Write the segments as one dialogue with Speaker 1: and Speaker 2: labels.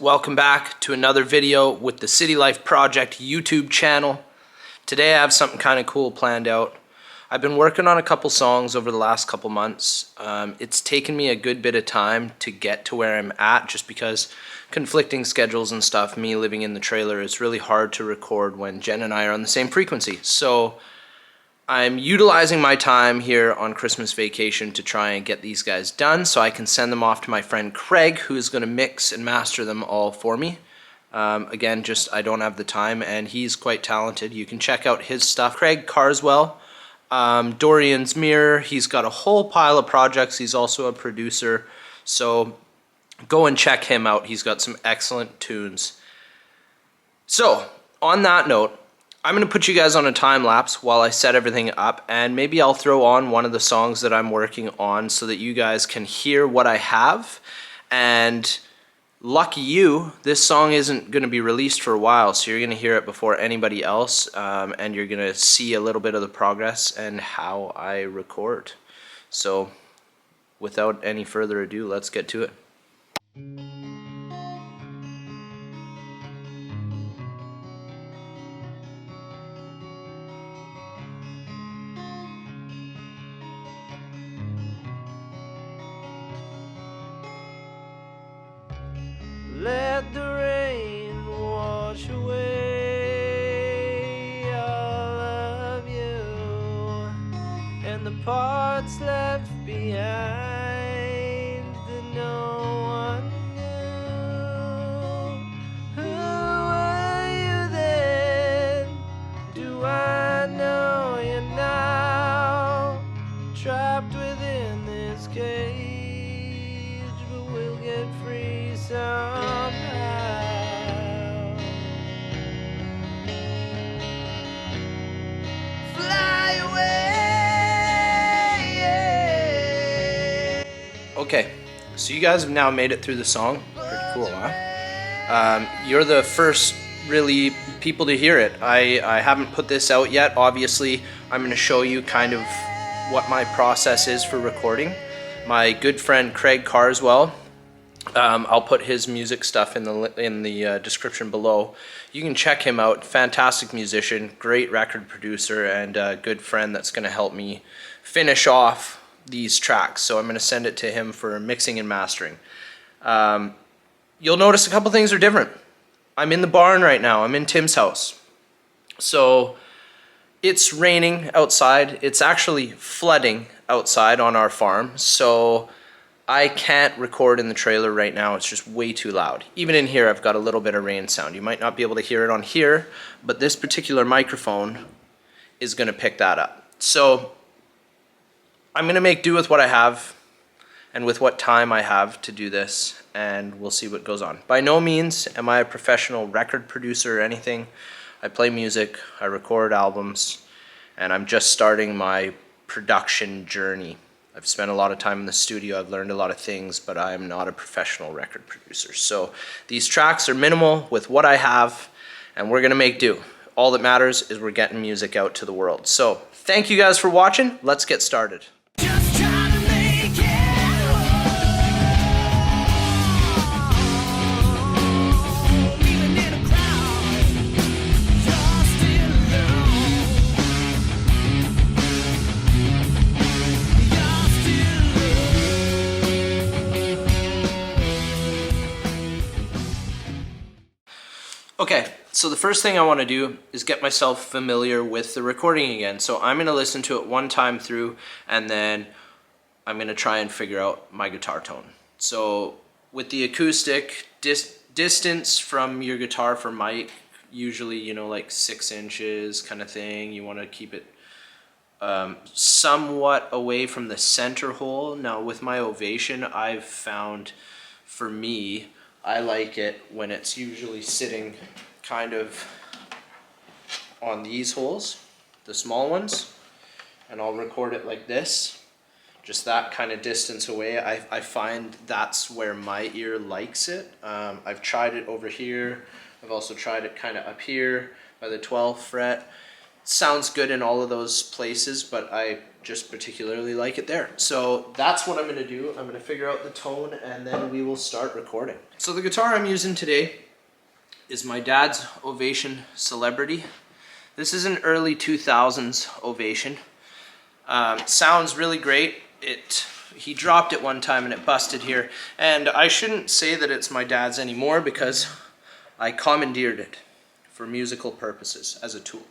Speaker 1: Welcome back to another video with the City Life Project YouTube channel. Today I have something kind of cool planned out. I've been working on a couple songs over the last couple months. It's taken me a good bit of time to get to where I'm at just because conflicting schedules and stuff, me living in the trailer, it's really hard to record when Jen and I are on the same frequency. So I'm utilizing my time here on Christmas vacation to try and get these guys done so I can send them off to my friend Craig, who is going to mix and master them all for me. Again, I don't have the time, and he's quite talented. You can check out his stuff. Craig Carswell, Dorian's Mirror, he's got a whole pile of projects. He's also a producer, so go and check him out. He's got some excellent tunes. So, on that note, I'm going to put you guys on a time lapse while I set everything up, and maybe I'll throw on one of the songs that I'm working on so that you guys can hear what I have. And lucky you, this song isn't going to be released for a while, so you're going to hear it before anybody else, and you're going to see a little bit of the progress and how I record. So without any further ado, let's get to it.
Speaker 2: Let the rain wash away all of you and the parts left behind that no one knew. Who were you then? Do I know you now? Trapped within this cage, but we'll get free somehow. Fly away.
Speaker 1: Okay, so you guys have now made it through the song. Pretty cool, huh? You're the first really people to hear it. I haven't put this out yet. Obviously, I'm going to show you kind of what my process is for recording. My good friend Craig Carswell, I'll put his music stuff in the description below. You can check him out. Fantastic musician, great record producer, and a good friend that's going to help me finish off these tracks. So I'm going to send it to him for mixing and mastering. You'll notice a couple things are different. I'm in the barn right now. I'm in Tim's house. So it's raining outside. It's actually flooding outside on our farm. So I can't record in the trailer right now. It's just way too loud. Even in here, I've got a little bit of rain sound. You might not be able to hear it on here, but this particular microphone is going to pick that up. So I'm going to make do with what I have and with what time I have to do this, and we'll see what goes on. By no means am I a professional record producer or anything. I play music, I record albums, and I'm just starting my production journey. I've spent a lot of time in the studio, I've learned a lot of things, but I'm not a professional record producer. So these tracks are minimal with what I have, and we're gonna make do. All that matters is we're getting music out to the world. So thank you guys for watching. Let's get started.
Speaker 2: Just trying to make it. Even in a crowd, you're still alone. You're still alone.
Speaker 1: Okay, so the first thing I want to do is get myself familiar with the recording again. So I'm going to listen to it one time through, and then I'm going to try and figure out my guitar tone. So with the acoustic, distance from your guitar for mic, usually, you know, like 6 inches kind of thing. You want to keep it somewhat away from the center hole. Now with my Ovation, I've found, for me, I like it when it's usually sitting kind of on these holes, the small ones, and I'll record it like this, just that kind of distance away. I find that's where my ear likes it. I've tried it over here. I've also tried it kind of up here by the 12th fret. It sounds good in all of those places, but I just particularly like it there. So that's what I'm going to do. I'm going to figure out the tone and then we will start recording. So the guitar I'm using today is my dad's Ovation Celebrity. This is an early 2000s Ovation. Sounds really great. He dropped it one time and it busted here. And I shouldn't say that it's my dad's anymore because I commandeered it for musical purposes as a tool.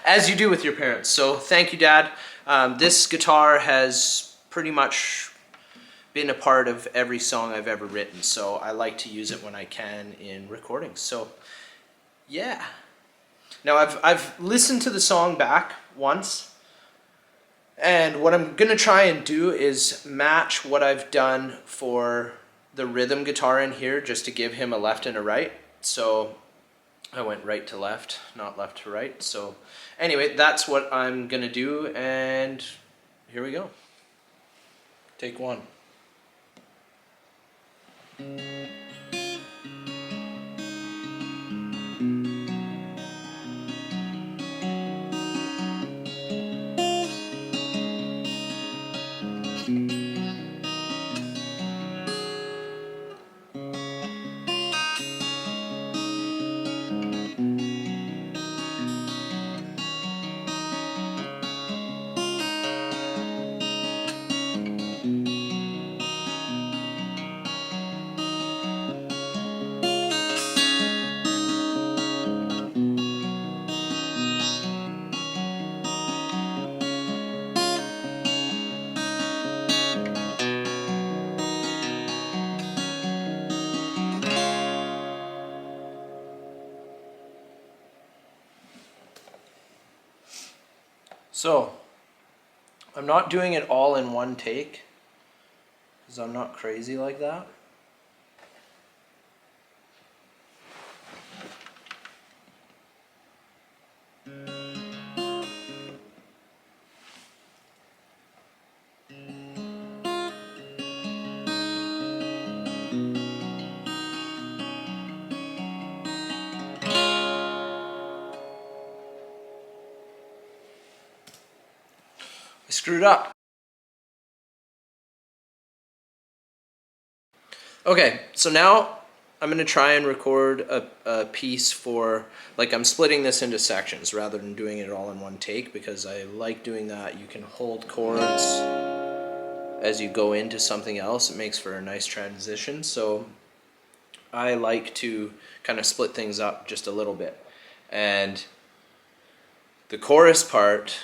Speaker 1: As you do with your parents. So thank you, Dad. This guitar has pretty much been a part of every song I've ever written, so I like to use it when I can in recordings. So yeah. Now I've listened to the song back once, and what I'm gonna try and do is match what I've done for the rhythm guitar in here, just to give him a left and a right. So I went right to left, not left to right. So anyway, that's what I'm gonna do, and here we go. Take one. So, I'm not doing it all in one take, because I'm not crazy like that. I screwed up. Okay, so now I'm going to try and record a piece for, like, I'm splitting this into sections rather than doing it all in one take, because I like doing that. You can hold chords as you go into something else. It makes for a nice transition. So I like to kind of split things up just a little bit. And the chorus part,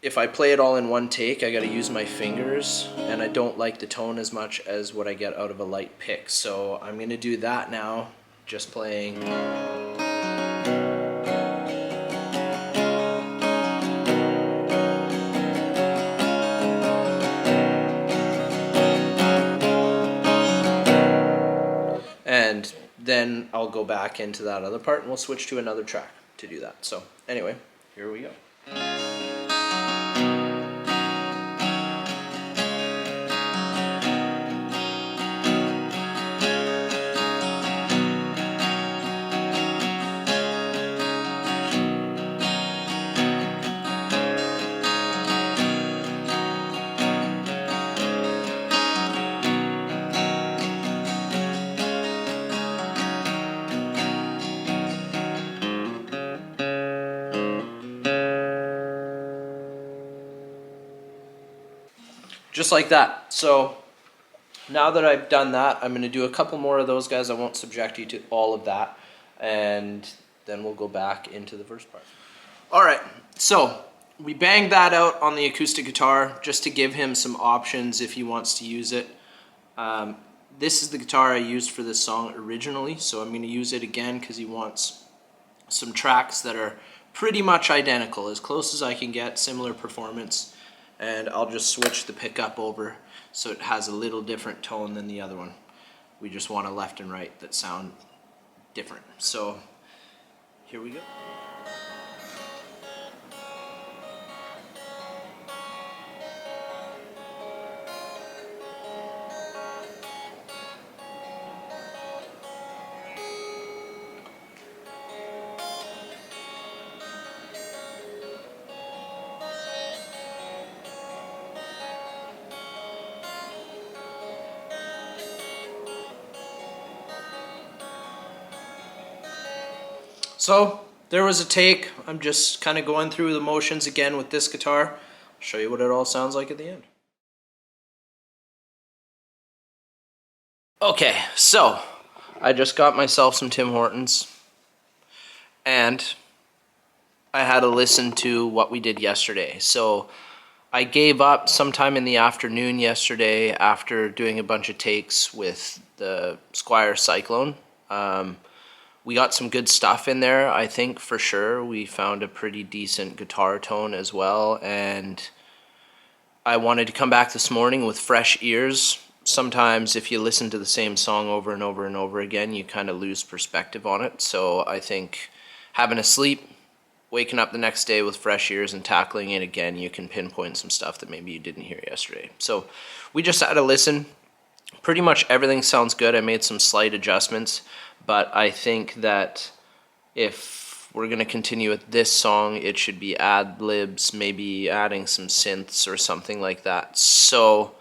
Speaker 1: if I play it all in one take, I gotta use my fingers, and I don't like the tone as much as what I get out of a light pick. So I'm gonna do that now, just playing. And then I'll go back into that other part and we'll switch to another track to do that. So anyway, here we go. Just like that. So now that I've done that, I'm going to do a couple more of those guys. I won't subject you to all of that, and then we'll go back into the first part. All right, so we banged that out on the acoustic guitar just to give him some options if he wants to use it. This is the guitar I used for this song originally, so I'm going to use it again because he wants some tracks that are pretty much identical, as close as I can get, similar performance. And I'll just switch the pickup over so it has a little different tone than the other one. We just want a left and right that sound different. So here we go. So there was a take. I'm just kind of going through the motions again with this guitar. I'll show you what it all sounds like at the end. Okay, so I just got myself some Tim Hortons and I had to listen to what we did yesterday. So I gave up sometime in the afternoon yesterday after doing a bunch of takes with the SQUIRE Cyclone. We got some good stuff in there, I think, for sure. We found a pretty decent guitar tone as well, and I wanted to come back this morning with fresh ears. Sometimes if you listen to the same song over and over and over again, you kind of lose perspective on it. So I think having a sleep, waking up the next day with fresh ears and tackling it again, you can pinpoint some stuff that maybe you didn't hear yesterday. So we just had to listen. Pretty much everything sounds good. I made some slight adjustments, but I think that if we're going to continue with this song, it should be ad-libs, maybe adding some synths or something like that. So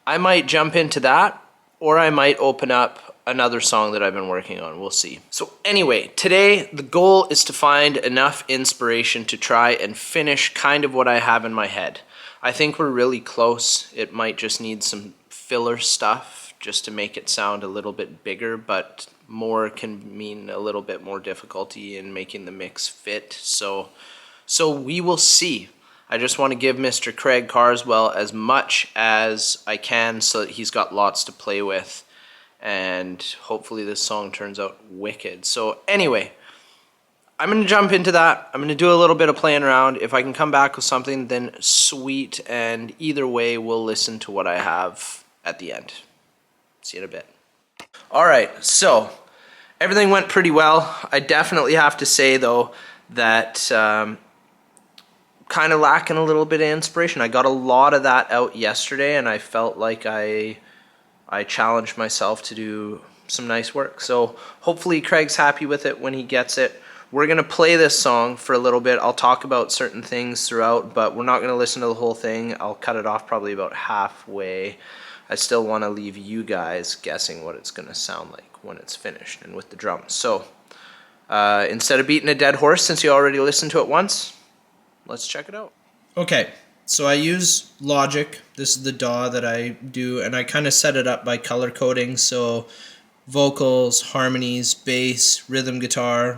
Speaker 1: I might jump into that, or I might open up another song that I've been working on. We'll see. So anyway, today the goal is to find enough inspiration to try and finish kind of what I have in my head. I think we're really close. It might just need some filler stuff just to make it sound a little bit bigger, but more can mean a little bit more difficulty in making the mix fit. So we will see. I just want to give Mr. Craig Carswell as much as I can so that he's got lots to play with, and hopefully this song turns out wicked. So anyway, I'm going to jump into that. I'm going to do a little bit of playing around. If I can come back with something, then sweet, and either way, we'll listen to what I have at the end. See you in a bit. Alright, so everything went pretty well. I definitely have to say, though, that kind of lacking a little bit of inspiration. I got a lot of that out yesterday, and I felt like I challenged myself to do some nice work. So hopefully Craig's happy with it when he gets it. We're going to play this song for a little bit. I'll talk about certain things throughout, but we're not going to listen to the whole thing. I'll cut it off probably about halfway. I still want to leave you guys guessing what it's going to sound like when it's finished and with the drums. So instead of beating a dead horse, since you already listened to it once, let's check it out. Okay, so I use Logic. This is the DAW that I do, and I kind of set it up by color coding. So vocals, harmonies, bass, rhythm guitar,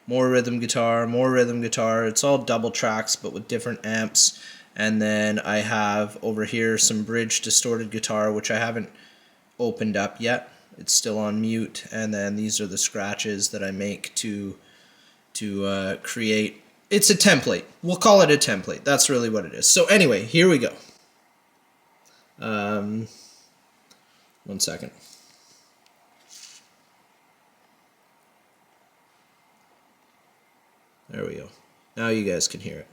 Speaker 1: more rhythm guitar, more rhythm guitar. It's all double tracks but with different amps. And then I have over here some bridge distorted guitar, which I haven't opened up yet. It's still on mute. And then these are the scratches that I make to create. It's a template. We'll call it a template. That's really what it is. So anyway, here we go. 1 second. There we go. Now you guys can hear it.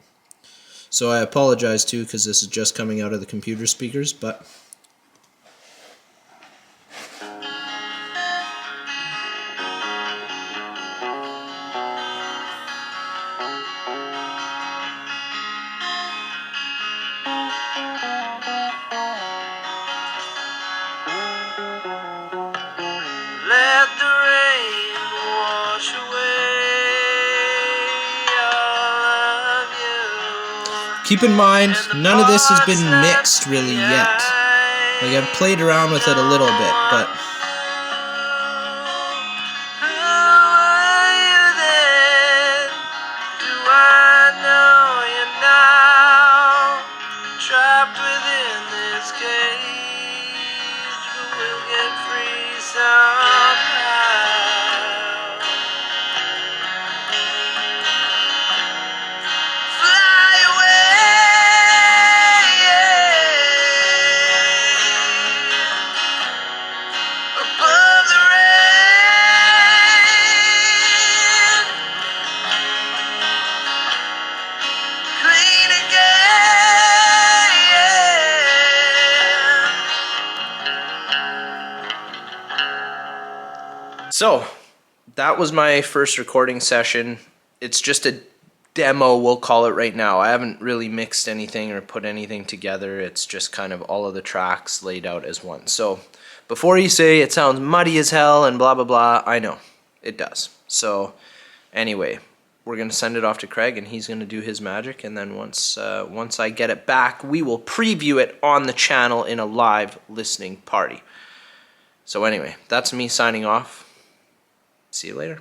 Speaker 1: So I apologize too, because this is just coming out of the computer speakers, but
Speaker 2: Let the rain wash away all of you.
Speaker 1: keep in mind, none of this has been mixed really yet. Like, I've played around with it a little bit, but
Speaker 2: Who are you then? Do I know you now? Trapped within this cage, but we'll get free somehow. Fly away above the rain, clean again.
Speaker 1: so that was my first recording session. It's just a demo, we'll call it right now. I haven't really mixed anything or put anything together. It's just kind of all of the tracks laid out as one. So before you say it sounds muddy as hell and blah blah blah, I know it does. So Anyway, we're going to send it off to Craig, and he's going to do his magic, and then once I get it back, we will preview it on the channel in a live listening party. So anyway, that's me signing off. See you later.